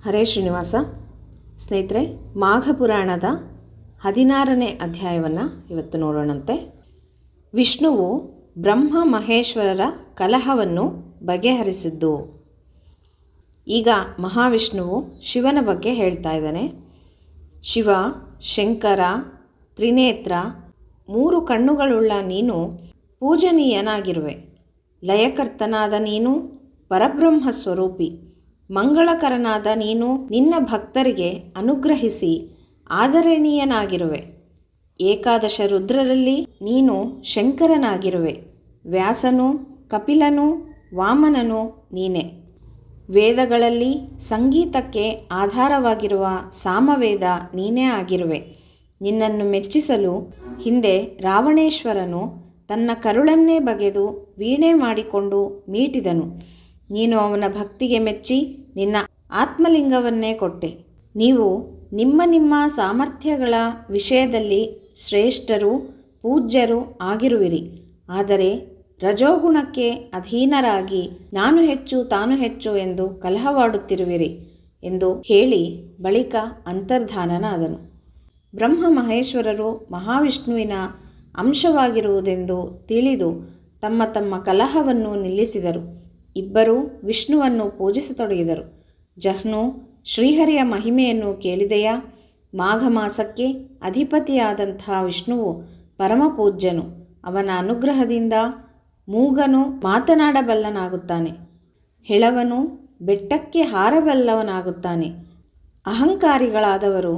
ಹರೇ ಶ್ರೀನಿವಾಸ. ಸ್ನೇಹಿತರೆ, ಮಾಘ ಪುರಾಣದ 16ನೇ ಅಧ್ಯಾಯವನ್ನು ಇವತ್ತು ನೋಡೋಣಂತೆ. ವಿಷ್ಣುವು ಬ್ರಹ್ಮ ಮಹೇಶ್ವರರ ಕಲಹವನ್ನು ಬಗೆಹರಿಸಿದ್ದು. ಈಗ ಮಹಾವಿಷ್ಣುವು ಶಿವನ ಬಗ್ಗೆ ಹೇಳ್ತಾ ಇದ್ದಾನೆ. ಶಿವ, ಶಂಕರ, ತ್ರಿನೇತ್ರ, 3 ಕಣ್ಣುಗಳುಳ್ಳ ನೀನು ಪೂಜನೀಯನಾಗಿರುವೆ. ಲಯಕರ್ತನಾದ ನೀನು ಪರಬ್ರಹ್ಮ ಸ್ವರೂಪಿ. ಮಂಗಳಕರನಾದ ನೀನು ನಿನ್ನ ಭಕ್ತರಿಗೆ ಅನುಗ್ರಹಿಸಿ ಆದರಣೀಯನಾಗಿರುವೆ. ಏಕಾದಶ ರುದ್ರರಲ್ಲಿ ನೀನು ಶಂಕರನಾಗಿರುವೆ. ವ್ಯಾಸನು, ಕಪಿಲನು, ವಾಮನನು ನೀನೇ. ವೇದಗಳಲ್ಲಿ ಸಂಗೀತಕ್ಕೆ ಆಧಾರವಾಗಿರುವ ಸಾಮವೇದ ನೀನೇ ಆಗಿರುವೆ. ನಿನ್ನನ್ನು ಮೆಚ್ಚಿಸಲು ಹಿಂದೆ ರಾವಣೇಶ್ವರನು ತನ್ನ ಕರುಳನ್ನೇ ಬಗೆದು ವೀಣೆ ಮಾಡಿಕೊಂಡು ಮೀಟಿದನು. ನೀನು ಅವನ ಭಕ್ತಿಗೆ ಮೆಚ್ಚಿ ನಿನ್ನ ಆತ್ಮಲಿಂಗವನ್ನೇ ಕೊಟ್ಟೆ. ನೀವು ನಿಮ್ಮ ನಿಮ್ಮ ಸಾಮರ್ಥ್ಯಗಳ ವಿಷಯದಲ್ಲಿ ಶ್ರೇಷ್ಠರು, ಪೂಜ್ಯರು ಆಗಿರುವಿರಿ. ಆದರೆ ರಜೋಗುಣಕ್ಕೆ ಅಧೀನರಾಗಿ ನಾನು ಹೆಚ್ಚು ತಾನು ಹೆಚ್ಚು ಎಂದು ಕಲಹವಾಡುತ್ತಿರುವಿರಿ ಎಂದು ಹೇಳಿ ಬಳಿಕ ಅಂತರ್ಧಾನನಾದನು. ಬ್ರಹ್ಮ ಮಹೇಶ್ವರರು ಮಹಾವಿಷ್ಣುವಿನ ಅಂಶವಾಗಿರುವುದೆಂದು ತಿಳಿದು ತಮ್ಮ ತಮ್ಮ ಕಲಹವನ್ನು ನಿಲ್ಲಿಸಿದರು. ಇಬ್ಬರೂ ವಿಷ್ಣುವನ್ನು ಪೂಜಿಸತೊಡಗಿದರು. ಜಹ್ನು, ಶ್ರೀಹರಿಯ ಮಹಿಮೆಯನ್ನು ಕೇಳಿದೆಯಾ? ಮಾಘ ಮಾಸಕ್ಕೆ ಅಧಿಪತಿಯಾದಂಥ ವಿಷ್ಣುವು ಪರಮಪೂಜ್ಯನು. ಅವನ ಅನುಗ್ರಹದಿಂದ ಮೂಗನು ಮಾತನಾಡಬಲ್ಲನಾಗುತ್ತಾನೆ, ಹೆಳವನು ಬೆಟ್ಟಕ್ಕೆ ಹಾರಬಲ್ಲವನಾಗುತ್ತಾನೆ. ಅಹಂಕಾರಿಗಳಾದವರು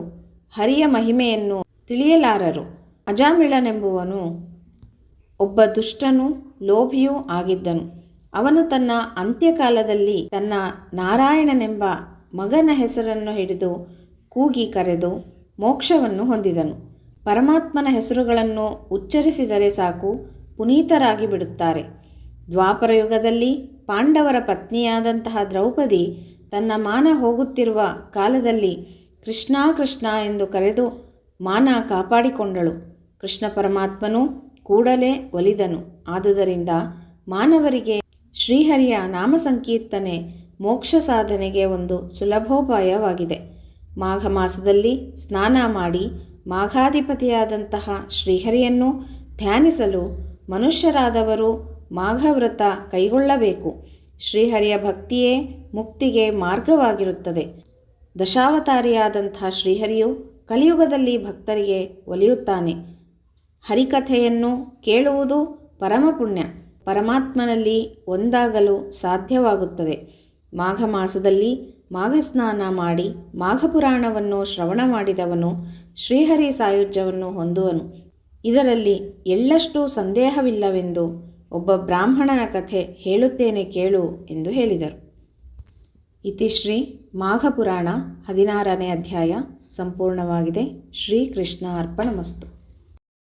ಹರಿಯ ಮಹಿಮೆಯನ್ನು ತಿಳಿಯಲಾರರು. ಅಜಾಮಿಳನೆಂಬುವನು ಒಬ್ಬ ದುಷ್ಟನೂ ಲೋಭಿಯೂ ಆಗಿದ್ದನು. ಅವನು ತನ್ನ ಅಂತ್ಯಕಾಲದಲ್ಲಿ ತನ್ನ ನಾರಾಯಣನೆಂಬ ಮಗನ ಹೆಸರನ್ನು ಹಿಡಿದು ಕೂಗಿ ಕರೆದು ಮೋಕ್ಷವನ್ನು ಹೊಂದಿದನು. ಪರಮಾತ್ಮನ ಹೆಸರುಗಳನ್ನು ಉಚ್ಚರಿಸಿದರೆ ಸಾಕು, ಪುನೀತರಾಗಿ ಬಿಡುತ್ತಾರೆ. ದ್ವಾಪರ ಯುಗದಲ್ಲಿ ಪಾಂಡವರ ಪತ್ನಿಯಾದಂತಹ ದ್ರೌಪದಿ ತನ್ನ ಮಾನ ಹೋಗುತ್ತಿರುವ ಕಾಲದಲ್ಲಿ ಕೃಷ್ಣ ಕೃಷ್ಣ ಎಂದು ಕರೆದು ಮಾನ ಕಾಪಾಡಿಕೊಂಡಳು. ಕೃಷ್ಣ ಪರಮಾತ್ಮನು ಕೂಡಲೇ ಒಲಿದನು. ಆದುದರಿಂದ ಮಾನವರಿಗೆ ಶ್ರೀಹರಿಯ ನಾಮ ಸಂಕೀರ್ತನೆ ಮೋಕ್ಷ ಸಾಧನೆಗೆ ಒಂದು ಸುಲಭೋಪಾಯವಾಗಿದೆ. ಮಾಘ ಮಾಸದಲ್ಲಿ ಸ್ನಾನ ಮಾಡಿ ಮಾಘಾಧಿಪತಿಯಾದಂತಹ ಶ್ರೀಹರಿಯನ್ನು ಧ್ಯಾನಿಸಲು ಮನುಷ್ಯರಾದವರು ಮಾಘವ್ರತ ಕೈಗೊಳ್ಳಬೇಕು. ಶ್ರೀಹರಿಯ ಭಕ್ತಿಯೇ ಮುಕ್ತಿಗೆ ಮಾರ್ಗವಾಗಿರುತ್ತದೆ. ದಶಾವತಾರಿಯಾದಂತಹ ಶ್ರೀಹರಿಯು ಕಲಿಯುಗದಲ್ಲಿ ಭಕ್ತರಿಗೆ ಒಲಿಯುತ್ತಾನೆ. ಹರಿಕಥೆಯನ್ನು ಕೇಳುವುದು ಪರಮಪುಣ್ಯ. ಪರಮಾತ್ಮನಲ್ಲಿ ಒಂದಾಗಲು ಸಾಧ್ಯವಾಗುತ್ತದೆ. ಮಾಘ ಮಾಸದಲ್ಲಿ ಮಾಘಸ್ನಾನ ಮಾಡಿ ಮಾಘಪುರಾಣವನ್ನು ಶ್ರವಣ ಮಾಡಿದವನು ಶ್ರೀಹರಿ ಸಾಯುಜ್ಯವನ್ನು ಹೊಂದುವನು. ಇದರಲ್ಲಿ ಎಳ್ಳಷ್ಟು ಸಂದೇಹವಿಲ್ಲವೆಂದು ಒಬ್ಬ ಬ್ರಾಹ್ಮಣನ ಕಥೆ ಹೇಳುತ್ತೇನೆ ಕೇಳು ಎಂದು ಹೇಳಿದರು. ಇತಿಶ್ರೀ ಮಾಘಪುರಾಣ 16ನೇ ಅಧ್ಯಾಯ ಸಂಪೂರ್ಣವಾಗಿದೆ. ಶ್ರೀಕೃಷ್ಣ ಅರ್ಪಣಮಸ್ತು.